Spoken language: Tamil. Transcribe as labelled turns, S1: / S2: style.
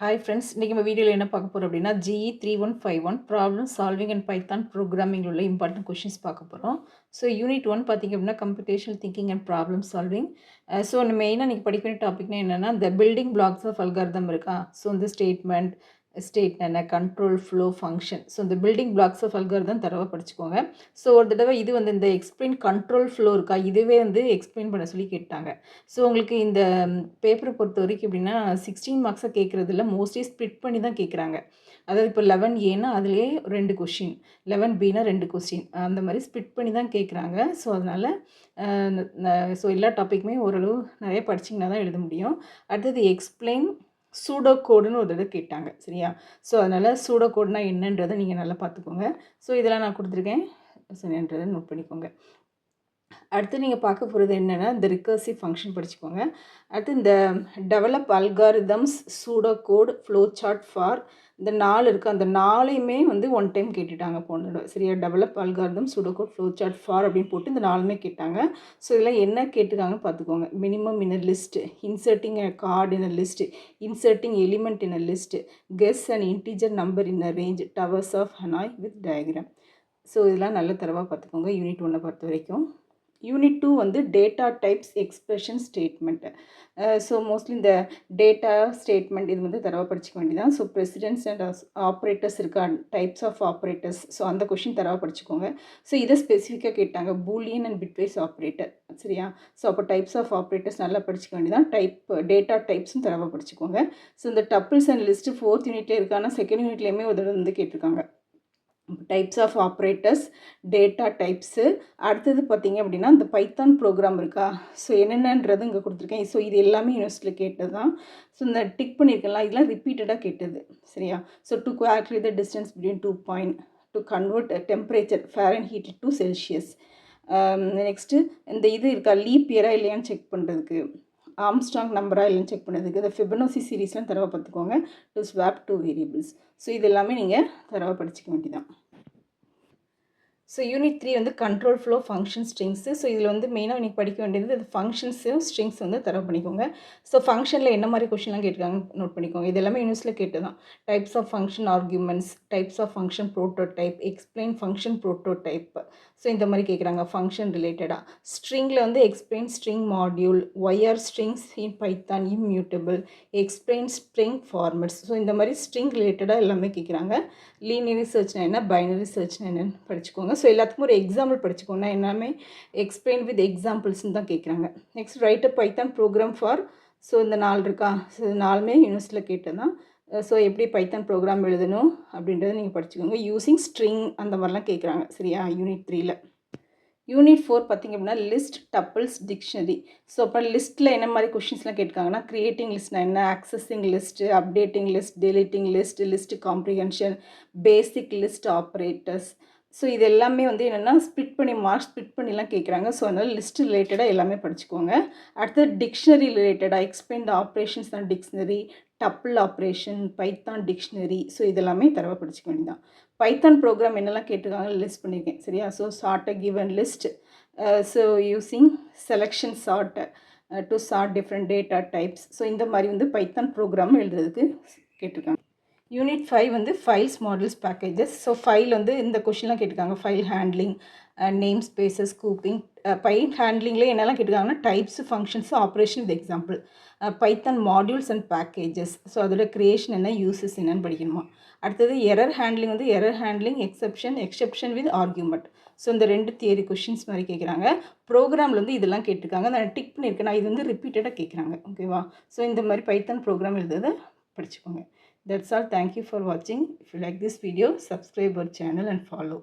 S1: Hi friends, இன்னைக்கு நம்ம வீடியோல என்ன பார்க்க போறோம் அப்படின்னா GE 3151 problem solving and Python programming உள்ள இம்பார்ட்டன்ட் கொஷின்ஸ் பார்க்க போகிறோம். ஸோ யூனிட் 1 பார்த்தீங்க அப்படின்னா computational thinking and problem solving. So மெயினாக நீங்கள் படிக்க வேண்டிய டாபிக்னா என்னென்னா இந்த பில்டிங் பிளாக்ஸ் ஆஃப் அல்காரிதம் இருக்கா. ஸோ இந்த ஸ்டேட் என்ன கண்ட்ரோல் ஃப்ளோ ஃபங்க்ஷன். ஸோ இந்த பில்டிங் பிளாக்ஸ் ஆஃப் அல்காரிதம் தரவாக படிச்சுக்கோங்க. ஸோ ஒரு தடவை இது வந்து இந்த எக்ஸ்பிளைன் கண்ட்ரோல் ஃப்ளோ இருக்கா, இதுவே வந்து எக்ஸ்பிளைன் பண்ண சொல்லி கேட்டாங்க. ஸோ உங்களுக்கு இந்த பேப்பரை பொறுத்த வரைக்கும் எப்படின்னா 16 மார்க்ஸாக கேட்குறதில்ல, மோஸ்ட்லி ஸ்ப்ளிட் பண்ணி தான் கேட்குறாங்க. அதாவது இப்போ 11A அதுலேயே 2 கொஷின், 11Bனா 2 கொஸ்டின், அந்த மாதிரி ஸ்ப்ளிட் பண்ணி தான் கேட்குறாங்க. ஸோ அதனால் ஸோ எல்லா டாப்பிக்குமே ஓரளவு நிறைய படிச்சிங்கன்னா தான் எழுத முடியும். அடுத்தது எக்ஸ்பிளைன் சூடோ கோடுன்னு ஒரு தடவை கேட்டாங்க, சரியா. ஸோ அதனால் சூடோ கோடுனா என்னன்றதை நீங்கள் நல்லா பார்த்துக்கோங்க. ஸோ இதெல்லாம் நான் கொடுத்துருக்கேன், சரின்றதை நோட் பண்ணிக்கோங்க. அடுத்து நீங்கள் பார்க்க போகிறது என்னென்னா இந்த ரிகர்சிவ் ஃபங்க்ஷன் படிச்சுக்கோங்க. அடுத்து இந்த develop algorithms pseudo code flow chart for இந்த 4 இருக்குது, அந்த 4யுமே வந்து ஒன் டைம் கேட்டுட்டாங்க போனோட, சரியா. Develop algorithm pseudo code flow chart for அப்படின்னு போட்டு இந்த 4மே கேட்டாங்க. ஸோ இதெல்லாம் என்ன கேட்டுருக்காங்கன்னு பார்த்துக்கோங்க. Minimum in a list, inserting a card in a list, inserting element in a list, guess and integer number in a range, towers of Hanoi with diagram. So இதெல்லாம் நல்ல தரவாக பார்த்துக்கோங்க யூனிட் 1 பொறுத்த வரைக்கும். யூனிட் 2 வந்து data types expression statement. So mostly இந்த டேட்டா ஸ்டேட்மெண்ட் இது வந்து தரவாக படிச்சுக்க வேண்டியதான். ஸோ ப்ரெசிடென்ட்ஸ் அண்ட் ஆப்ரேட்டர்ஸ் இருக்கா, டைப்ஸ் ஆஃப் ஆப்ரேட்டர்ஸ், ஸோ அந்த கொஷின் தரவாக படிச்சுக்கோங்க. ஸோ இதை ஸ்பெசிஃபிக்காக கேட்டாங்க, பூலியன் அண்ட் பிட்வைஸ் ஆப்ரேட்டர், சரியா. ஸோ அப்போ டைப்ஸ் ஆஃப் ஆப்ரேட்டர்ஸ் நல்லா படிச்சுக்க வேண்டியதான். டேட்டா டைப்ஸும் தரவாக படிச்சுக்கோங்க. ஸோ இந்த டப்பிள்ஸ் அண்ட் லிஸ்ட்டு 4th யூனிட்லேயே இருக்கானா, 2nd யூனிட்லேயுமே ஒரு தடவை வந்து கேட்டிருக்காங்க. Types of operators, data types. அடுத்தது பார்த்திங்க அப்படின்னா இந்த பைத்தான் ப்ரோக்ராம் இருக்கா, ஸோ என்னென்னன்றது இங்கே கொடுத்துருக்கேன். ஸோ இது எல்லாமே யூனிவர்சிட்டியில் கேட்டது தான். ஸோ இந்த டிக் பண்ணியிருக்கலாம், இதெல்லாம் ரிப்பீட்டடாக கேட்டது, சரியா. So to calculate the distance between 2 point, to convert temperature Fahrenheit to Celsius. Next இந்த இது இருக்கா, லீப் இயரா இல்லையான்னு செக் பண்ணுறதுக்கு, ஆம்ஸ்ட்ராங் நம்பரா இல்லைன்னு செக் பண்ணுறதுக்கு, இந்த ஃபிபனோசி சீரீஸ்லாம் தரவாக பார்த்துக்கோங்க. To swap 2 variables. ஸோ இது எல்லாமே நீங்கள் தரவாக படிச்சுக்க வேண்டியதான். ஸோ யூனிட் 3 வந்து control flow function strings. So இதில் வந்து மெயினாக நீங்கள் படிக்க வேண்டியது இது ஃபங்க்ஷன்ஸும் ஸ்ட்ரிங்ஸ் வந்து தரவு பண்ணிக்கோங்க. ஸோ ஃபங்க்ஷனில் என்ன மாதிரி கொஷின்லாம் கேட்டிருக்காங்க நோட் பண்ணிக்கோங்க. இது எல்லாமே யூனிவர்ஸில் கேட்டு தான். Types of function arguments, types of function prototype, explain function prototype. So இந்த மாதிரி கேட்குறாங்க ஃபங்க்ஷன் ரிலேட்டடாக. ஸ்ட்ரிங்கில் வந்து explain string module, why are strings in Python immutable, explain string formats. So இந்த மாதிரி ஸ்ட்ரிங் ரிலேட்டடாக எல்லாமே கேட்குறாங்க. லீனியரி சர்ச்னா என்ன, பைனரி சர்ச்னா என்னென்னு படிச்சுக்கோங்க. ஸோ எல்லாத்துக்கும் ஒரு எக்ஸாம்பிள் படிச்சுக்கோங்க. எல்லாமே எக்ஸ்பிளைன் வித் எக்ஸாம்பிள்ஸ்னு தான் கேட்குறாங்க. Next write a Python program for, so இந்த 4 இருக்கா, ஸோ 4மே யூனிவர்சிட்டியில் கேட்டது தான். ஸோ எப்படி பைத்தான் ப்ரோக்ராம் எழுதணும் அப்படின்றத நீங்கள் படிச்சுக்கோங்க. யூஸிங் ஸ்ட்ரிங் அந்த மாதிரிலாம் கேட்குறாங்க, சரியா, யூனிட் 3ல். யூனிட் 4 பார்த்திங்க அப்படின்னா லிஸ்ட், டப்பிள்ஸ், டிக்ஷனரி. ஸோ அப்போ லிஸ்ட்டில் என்ன மாதிரி கொஷின்ஸ்லாம் கேட்காங்கன்னா, க்ரியேட்டிங் லிஸ்ட்னா என்ன, accessing list, updating list, deleting list, list comprehension, basic list operators. So இது எல்லாமே வந்து என்னென்னா ஸ்ப்ளிட் பண்ணி மார்க் ஸ்ப்ளிட் பண்ணிலாம் கேட்குறாங்க. ஸோ அதனால் லிஸ்ட் ரிலேட்டடாக எல்லாமே படிச்சுக்கோங்க. அடுத்தது டிக்ஷனரி ரிலேட்டடாக எக்ஸ்பிளைன் த ஆப்ரேஷன்ஸ் தான் dictionary, tuple operation, Python dictionary. So இதெல்லாமே தரவாக படிச்சுக்க வேண்டியதான். பைத்தான் ப்ரோக்ராம் என்னெல்லாம் கேட்டிருக்காங்க லிஸ்ட் பண்ணியிருக்கேன், சரியா. So sort a given list, so using selection sort to sort different data types. So இந்த மாதிரி வந்து பைத்தான் ப்ரோக்ராம் எழுதுறதுக்கு கேட்டிருக்காங்க. யூனிட் 5 வந்து files, modules, packages. So file வந்து இந்த கொஷின்லாம் கேட்டிருக்காங்க. File handling, name spaces, scoping. File ஹேண்ட்லிங்லேயே என்னெல்லாம் கேட்டிருக்காங்கன்னா types, functions, operation with example, Python modules and packages. So அதோட க்ரியேஷன் என்ன, யூசஸ் என்னன்னு படிக்கணுமா. அடுத்தது எரர் ஹேண்ட்லிங் வந்து error handling, exception with argument. So இந்த 2 தியரி கொஷின்ஸ் மாதிரி கேட்குறாங்க. ப்ரோக்ராமில் வந்து இதெல்லாம் கேட்டிருக்காங்க. நான் டிக் பண்ணியிருக்கேன், இது வந்து ரிப்பீட்டடாக கேட்குறாங்க, ஓகேவா. ஸோ இந்த மாதிரி பைத்தான் ப்ரோக்ராம் எழுதுறதை படிச்சுக்கோங்க. That's all. Thank you for watching. If you like this video, subscribe our channel and follow.